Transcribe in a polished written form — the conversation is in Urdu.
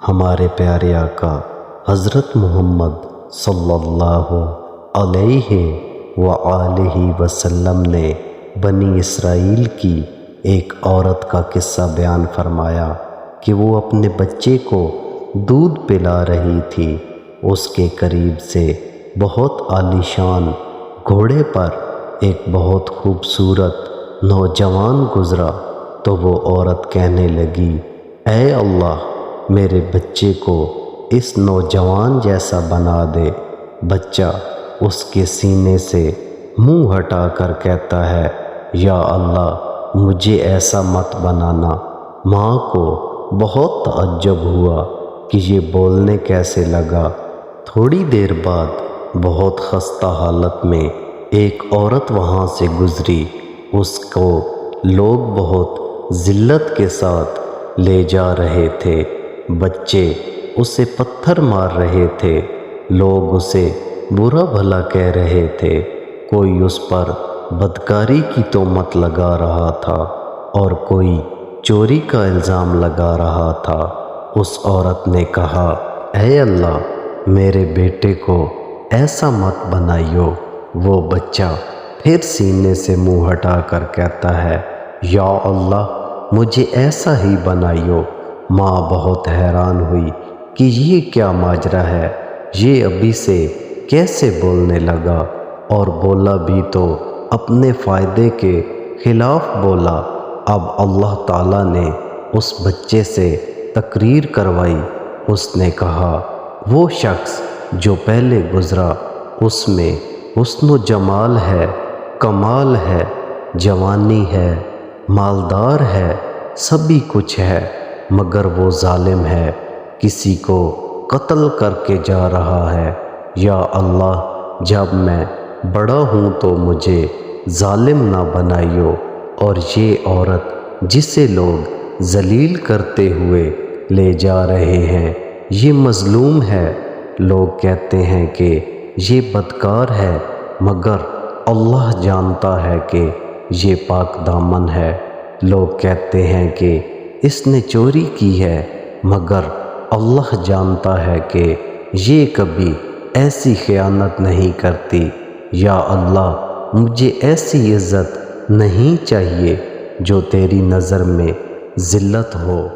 ہمارے پیارے آقا حضرت محمد صلی اللہ علیہ وآلہ وسلم نے بنی اسرائیل کی ایک عورت کا قصہ بیان فرمایا کہ وہ اپنے بچے کو دودھ پلا رہی تھی۔ اس کے قریب سے بہت عالیشان گھوڑے پر ایک بہت خوبصورت نوجوان گزرا تو وہ عورت کہنے لگی، اے اللہ، میرے بچے کو اس نوجوان جیسا بنا دے۔ بچہ اس کے سینے سے منہ ہٹا کر کہتا ہے، یا اللہ، مجھے ایسا مت بنانا۔ ماں کو بہت تعجب ہوا کہ یہ بولنے کیسے لگا۔ تھوڑی دیر بعد بہت خستہ حالت میں ایک عورت وہاں سے گزری۔ اس کو لوگ بہت ذلت کے ساتھ لے جا رہے تھے۔ بچے اسے پتھر مار رہے تھے، لوگ اسے برا بھلا کہہ رہے تھے، کوئی اس پر بدکاری کی تہمت لگا رہا تھا اور کوئی چوری کا الزام لگا رہا تھا۔ اس عورت نے کہا، اے اللہ، میرے بیٹے کو ایسا مت بنائیو۔ وہ بچہ پھر سینے سے منہ ہٹا کر کہتا ہے، یا اللہ، مجھے ایسا ہی بنائیو۔ ماں بہت حیران ہوئی کہ یہ کیا ماجرا ہے، یہ ابھی سے کیسے بولنے لگا، اور بولا بھی تو اپنے فائدے کے خلاف بولا۔ اب اللہ تعالیٰ نے اس بچے سے تقریر کروائی۔ اس نے کہا، وہ شخص جو پہلے گزرا اس میں حسن و جمال ہے، کمال ہے، جوانی ہے، مالدار ہے، سبھی کچھ ہے، مگر وہ ظالم ہے، کسی کو قتل کر کے جا رہا ہے۔ یا اللہ، جب میں بڑا ہوں تو مجھے ظالم نہ بنائیو۔ اور یہ عورت جسے لوگ ذلیل کرتے ہوئے لے جا رہے ہیں، یہ مظلوم ہے۔ لوگ کہتے ہیں کہ یہ بدکار ہے، مگر اللہ جانتا ہے کہ یہ پاک دامن ہے۔ لوگ کہتے ہیں کہ اس نے چوری کی ہے، مگر اللہ جانتا ہے کہ یہ کبھی ایسی خیانت نہیں کرتی۔ یا اللہ، مجھے ایسی عزت نہیں چاہیے جو تیری نظر میں ذلت ہو۔